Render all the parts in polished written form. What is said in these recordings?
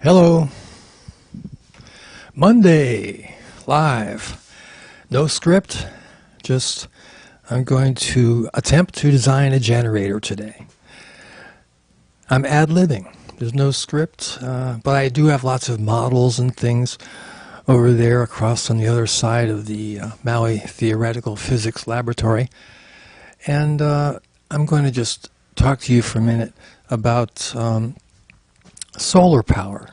Hello. Monday, live. No script, just I'm going to attempt to design a generator today. I'm ad-libbing. There's no script, but I do have lots of models and things over there across on the other side of the Maui Theoretical Physics Laboratory. And I'm going to just talk to you for a minute about solar power.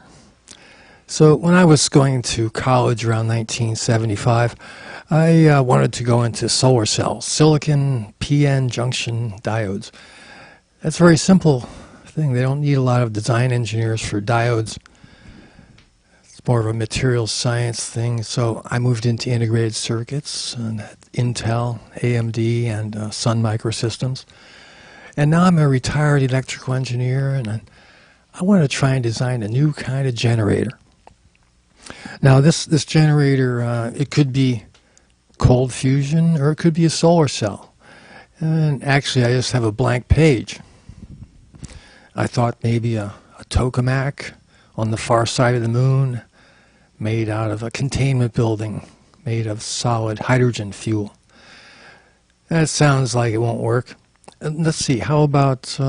So when I was going to college around 1975, I wanted to go into solar cells, silicon PN junction diodes. That's a very simple thing. They don't need a lot of design engineers for diodes. It's more of a materials science thing. So I moved into integrated circuits, and Intel, AMD, and Sun Microsystems. And now I'm a retired electrical engineer, and I want to try and design a new kind of generator. Now this generator, it could be cold fusion or it could be a solar cell. And actually I just have a blank page. I thought maybe a tokamak on the far side of the moon made out of a containment building made of solid hydrogen fuel. That sounds like it won't work. Let's see, how about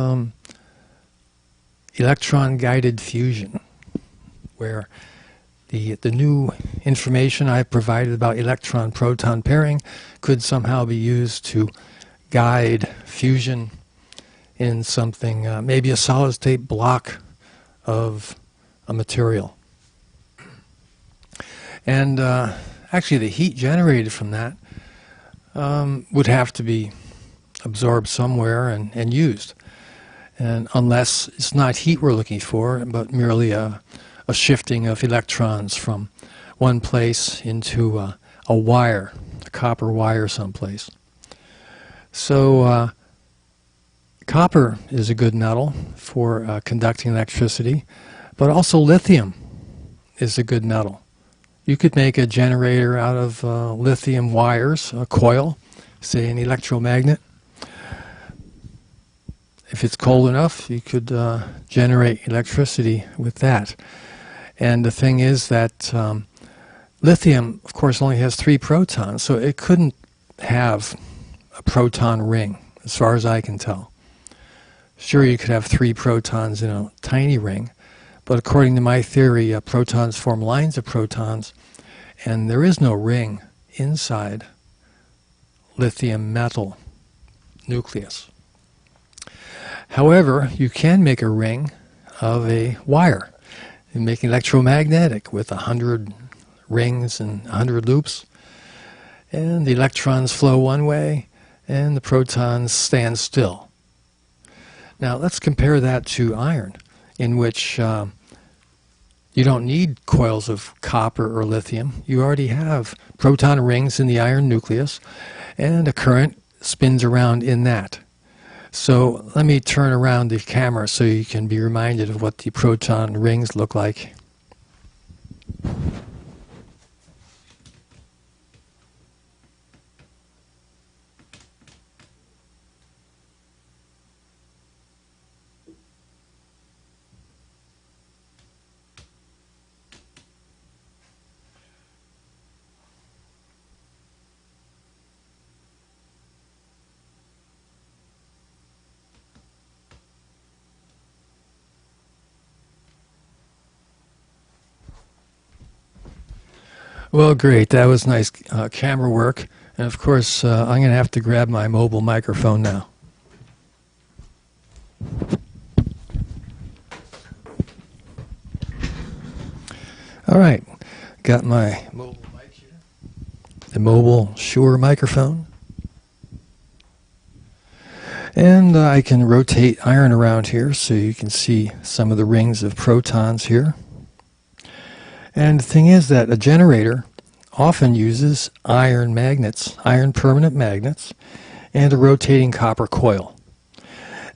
electron-guided fusion, where the new information I provided about electron-proton pairing could somehow be used to guide fusion in something, maybe a solid-state block of a material. And actually the heat generated from that would have to be absorbed somewhere and used. And unless it's not heat we're looking for, but merely a shifting of electrons from one place into a wire, a copper wire someplace. So copper is a good metal for conducting electricity, but also lithium is a good metal. You could make a generator out of lithium wires, a coil, say an electromagnet. If it's cold enough, you could generate electricity with that. And the thing is that lithium, of course, only has 3 protons, so it couldn't have a proton ring, as far as I can tell. Sure, you could have 3 protons in a tiny ring, but according to my theory, protons form lines of protons, and there is no ring inside lithium metal nucleus. However, you can make a ring of a wire and make electromagnetic with 100 rings and 100 loops. And the electrons flow one way and the protons stand still. Now let's compare that to iron, in which you don't need coils of copper or lithium. You already have proton rings in the iron nucleus, and a current spins around in that. So let me turn around the camera so you can be reminded of what the proton rings look like. Well, great. That was nice camera work. And of course, I'm going to have to grab my mobile microphone now. All right. Got my mobile mic here. The mobile Shure microphone. And I can rotate iron around here so you can see some of the rings of protons here. And the thing is that a generator often uses iron magnets, iron permanent magnets, and a rotating copper coil.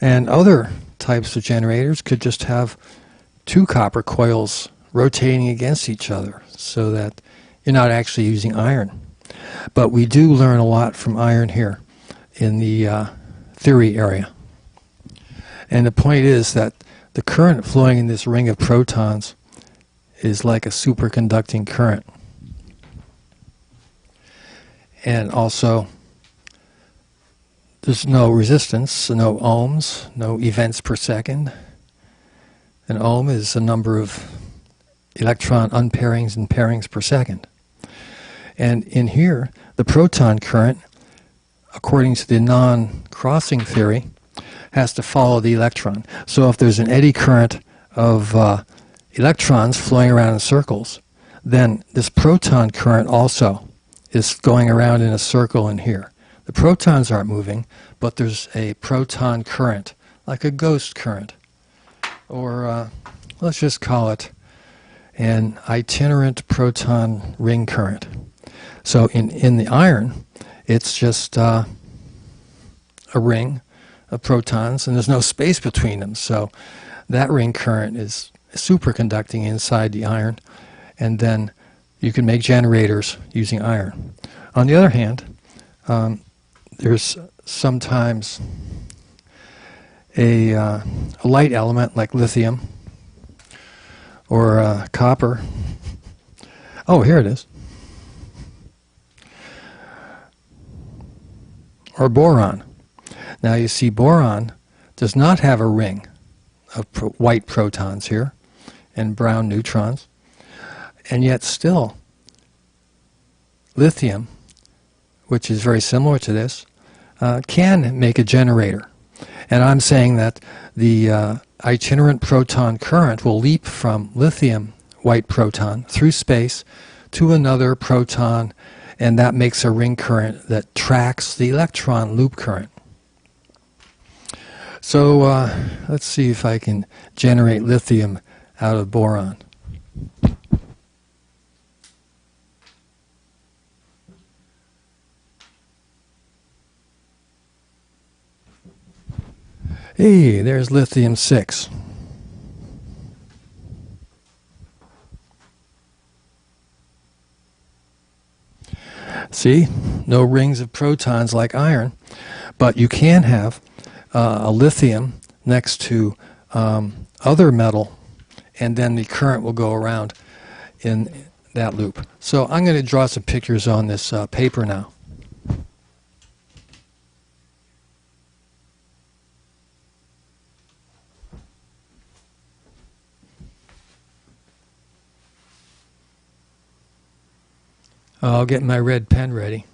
And other types of generators could just have 2 copper coils rotating against each other so that you're not actually using iron. But we do learn a lot from iron here in the theory area. And the point is that the current flowing in this ring of protons is like a superconducting current. And also, there's no resistance, no ohms, no events per second. An ohm is the number of electron unpairings and pairings per second. And in here, the proton current, according to the non-crossing theory, has to follow the electron. So if there's an eddy current of electrons flowing around in circles, then this proton current also is going around in a circle in here. The protons aren't moving, but there's a proton current, like a ghost current. Or let's just call it an itinerant proton ring current. So in the iron, it's just a ring of protons, and there's no space between them. So that ring current is superconducting inside the iron, and then you can make generators using iron. On the other hand, there's sometimes a light element like lithium or copper. Oh, here it is. Or boron. Now you see boron does not have a ring of white protons here and brown neutrons, and yet still lithium, which is very similar to this, can make a generator. And I'm saying that the itinerant proton current will leap from lithium white proton through space to another proton, and that makes a ring current that tracks the electron loop current. So let's see if I can generate lithium out of boron. Hey, there's lithium-6. See, no rings of protons like iron, but you can have a lithium next to other metal, and then the current will go around in that loop. So I'm going to draw some pictures on this paper now. I'll get my red pen ready.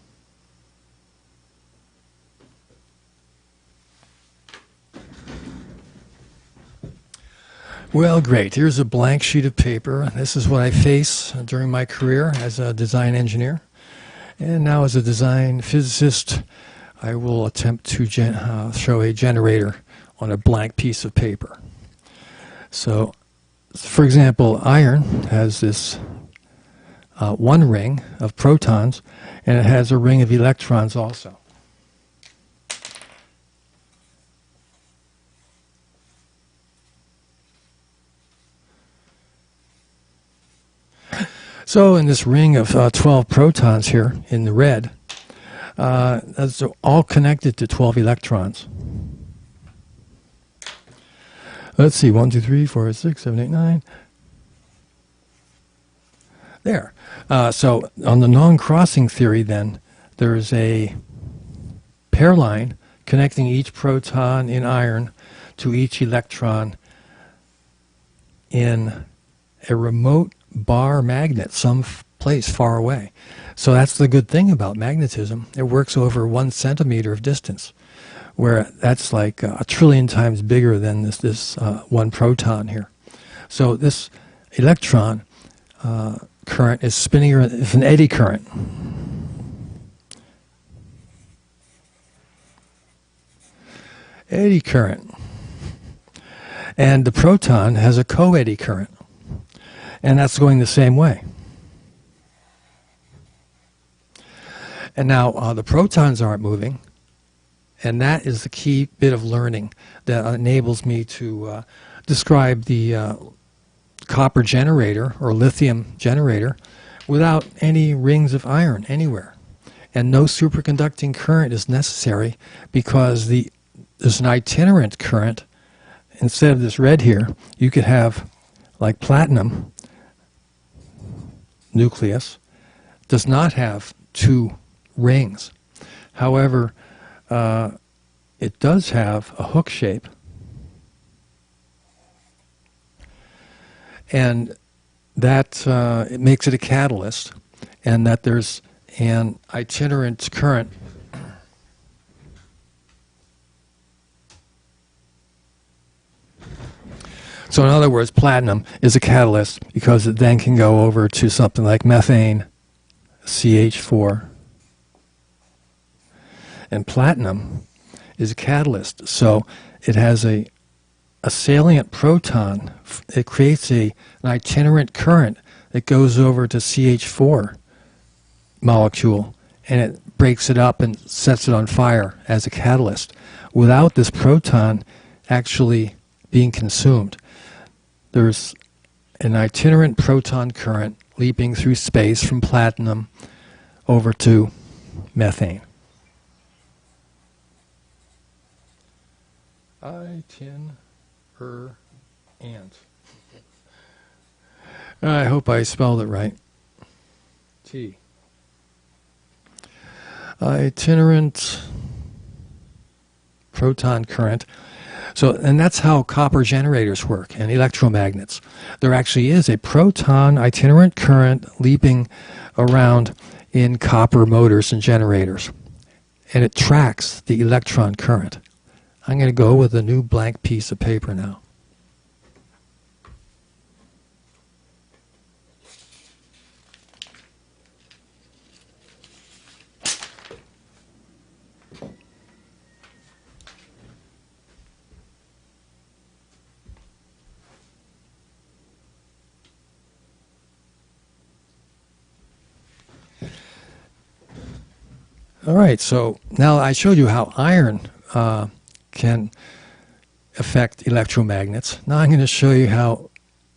Well, great. Here's a blank sheet of paper. This is what I face during my career as a design engineer. And now as a design physicist, I will attempt to show a generator on a blank piece of paper. So, for example, iron has this one ring of protons, and it has a ring of electrons also. So in this ring of 12 protons here in the red, that's all connected to 12 electrons. Let's see, 1, 2, 3, 4, 6, 7, 8, 9. There. So on the non-crossing theory then, there's a pair line connecting each proton in iron to each electron in a remote bar magnet, some place far away. So that's the good thing about magnetism. It works over 1 centimeter of distance, where that's like a trillion times bigger than this one proton here. So this electron current is spinning, it's an eddy current. Eddy current. And the proton has a co-eddy current. And that's going the same way. And now the protons aren't moving. And that is the key bit of learning that enables me to describe the copper generator or lithium generator without any rings of iron anywhere. And no superconducting current is necessary because there's an itinerant current. Instead of this red here, you could have like platinum nucleus does not have two rings. However, it does have a hook shape. And that it makes it a catalyst, and that there's an itinerant current So in other words, platinum is a catalyst because it then can go over to something like methane, CH4. And platinum is a catalyst, so it has a salient proton. It creates an itinerant current that goes over to CH4 molecule, and it breaks it up and sets it on fire as a catalyst without this proton actually being consumed. There's an itinerant proton current leaping through space from platinum over to methane. Itinerant. I hope I spelled it right. T. Itinerant proton current. So, and that's how copper generators work and electromagnets. There actually is a proton itinerant current leaping around in copper motors and generators, and it tracks the electron current. I'm going to go with a new blank piece of paper now. All right, so now I showed you how iron can affect electromagnets. Now I'm going to show you how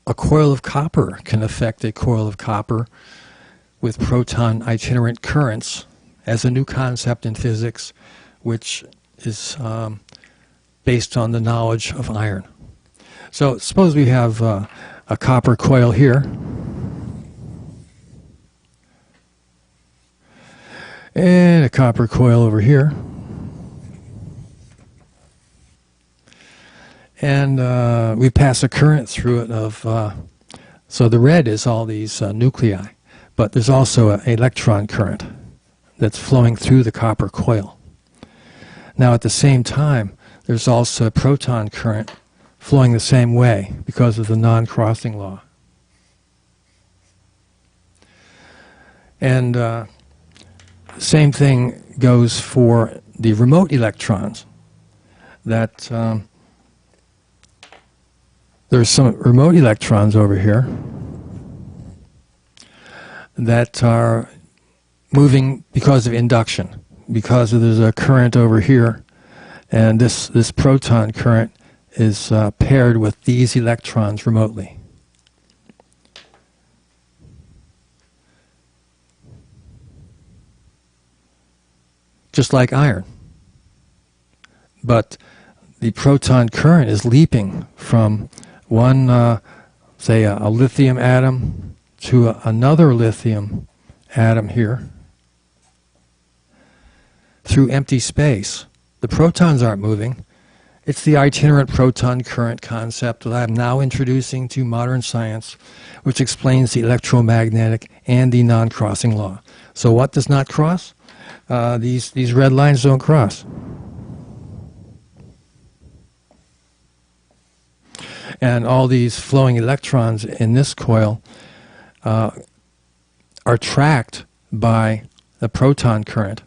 a coil of copper can affect a coil of copper with proton itinerant currents as a new concept in physics, which is based on the knowledge of iron. So suppose we have a copper coil here, and a copper coil over here. And we pass a current through it of, so the red is all these nuclei, but there's also an electron current that's flowing through the copper coil. Now at the same time, there's also a proton current flowing the same way because of the non-crossing law. And same thing goes for the remote electrons. That there's some remote electrons over here that are moving because of induction, because there's a current over here, and this proton current is paired with these electrons remotely. Just like iron. But the proton current is leaping from one, say, a lithium atom to another lithium atom here through empty space. The protons aren't moving. It's the itinerant proton current concept that I'm now introducing to modern science, which explains the electromagnetic and the non-crossing law. So what does not cross? These red lines don't cross. And all these flowing electrons in this coil are tracked by the proton current.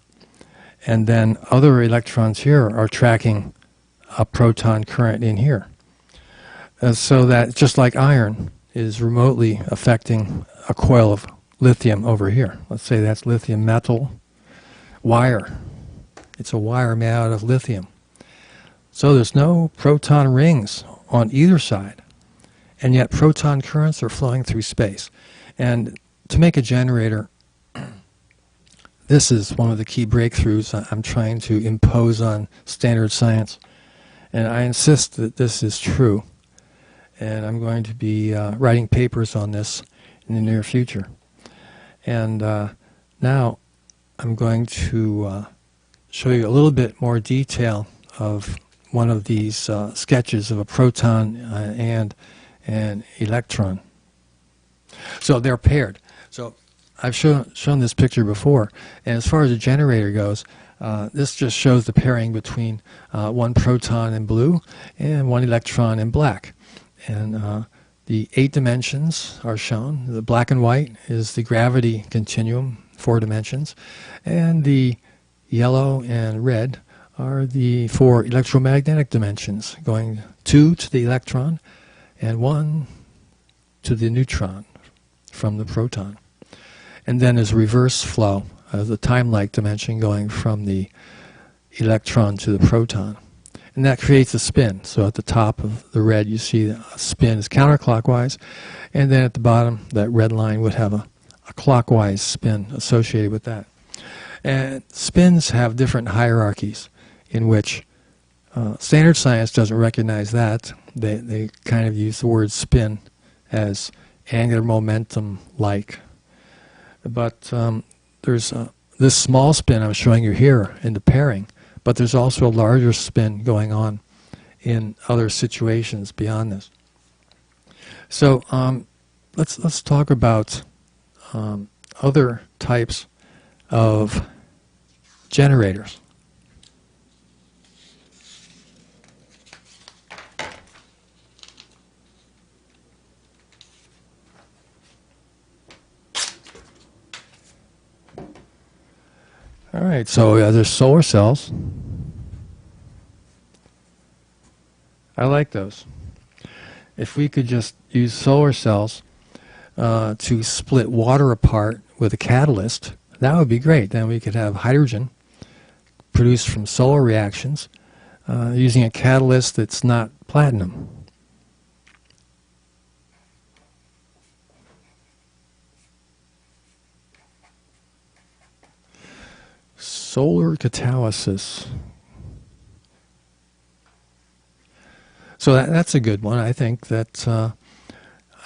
And then other electrons here are tracking a proton current in here. So that just like iron is remotely affecting a coil of lithium over here. Let's say that's lithium metal wire. It's a wire made out of lithium. So there's no proton rings on either side, and yet proton currents are flowing through space. And to make a generator, this is one of the key breakthroughs I'm trying to impose on standard science. And I insist that this is true. And I'm going to be writing papers on this in the near future. And now I'm going to show you a little bit more detail of one of these sketches of a proton and an electron. So they're paired. So I've shown this picture before, and as far as a generator goes, this just shows the pairing between one proton in blue and one electron in black. And the 8 dimensions are shown. The black and white is the gravity continuum, 4 dimensions, and the yellow and red are the 4 electromagnetic dimensions, going 2 to the electron and 1 to the neutron from the proton. And then there's reverse flow of the time-like dimension going from the electron to the proton. And that creates a spin. So at the top of the red you see a spin is counterclockwise, and then at the bottom that red line would have a clockwise spin associated with that. And spins have different hierarchies in which standard science doesn't recognize that. They kind of use the word spin as angular momentum-like. But there's this small spin I'm showing you here in the pairing, but there's also a larger spin going on in other situations beyond this. So let's talk about other types of generators. All right, so there's solar cells. I like those. If we could just use solar cells to split water apart with a catalyst, that would be great. Then we could have hydrogen produced from solar reactions using a catalyst that's not platinum. Solar catalysis. So that's a good one. I think that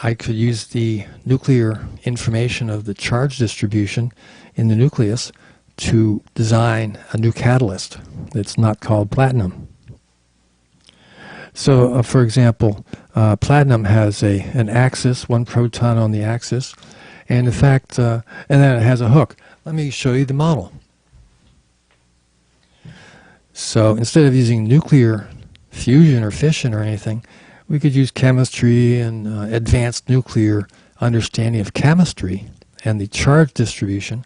I could use the nuclear information of the charge distribution in the nucleus to design a new catalyst that's not called platinum. So, for example, platinum has an axis, one proton on the axis, and in fact, and then it has a hook. Let me show you the model. So instead of using nuclear fusion or fission or anything, we could use chemistry and advanced nuclear understanding of chemistry and the charge distribution.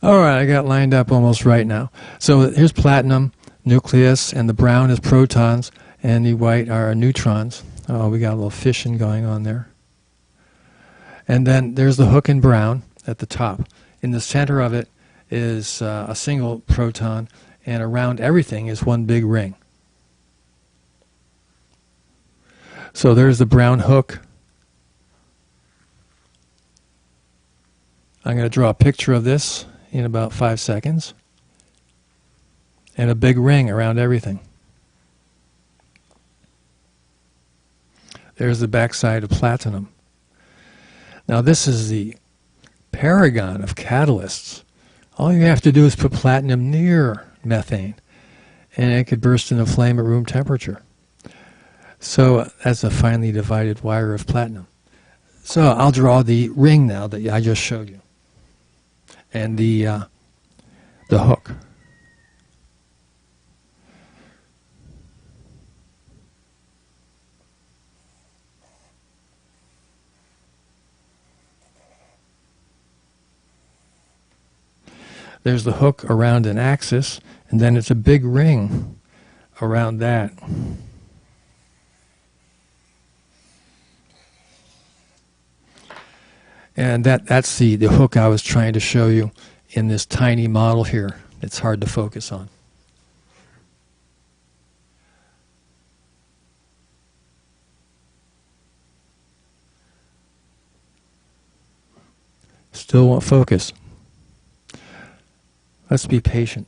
All right, I got lined up almost right now. So here's platinum, nucleus, and the brown is protons, and the white are neutrons. Oh, we got a little fission going on there. And then there's the hook in brown at the top. In the center of it is a single proton, and around everything is one big ring. So there's the brown hook. I'm going to draw a picture of this in about 5 seconds, and a big ring around everything. There's the backside of platinum. Now this is the paragon of catalysts. All you have to do is put platinum near methane, and it could burst into flame at room temperature. So that's a finely divided wire of platinum. So I'll draw the ring now that I just showed you, and the hook. There's the hook around an axis, and then it's a big ring around that. And that's the hook I was trying to show you in this tiny model here. It's hard to focus on. Still won't focus. Let's be patient.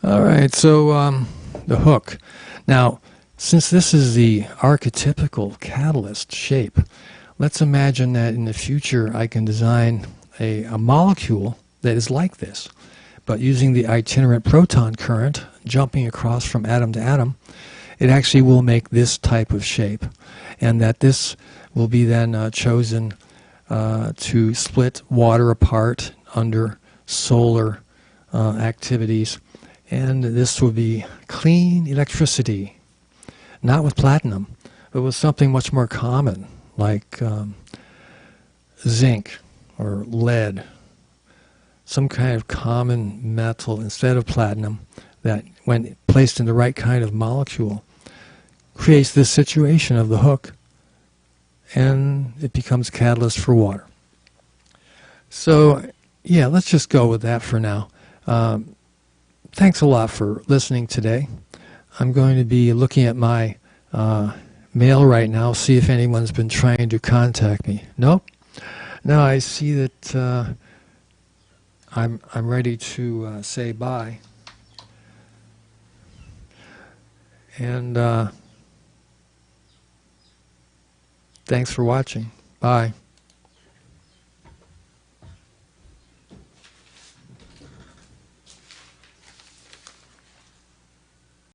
All right, so the hook. Now, since this is the archetypical catalyst shape, let's imagine that in the future I can design a molecule that is like this, but using the itinerant proton current, jumping across from atom to atom, it actually will make this type of shape, and that this will be then chosen to split water apart under solar activities. And this will be clean electricity, not with platinum, but with something much more common, like zinc or lead, some kind of common metal instead of platinum that, when placed in the right kind of molecule, creates this situation of the hook, and it becomes a catalyst for water. So, yeah, let's just go with that for now. Thanks a lot for listening today. I'm going to be looking at my mail right now, see if anyone's been trying to contact me. Nope. No, I see that I'm ready to say bye. And thanks for watching. Bye.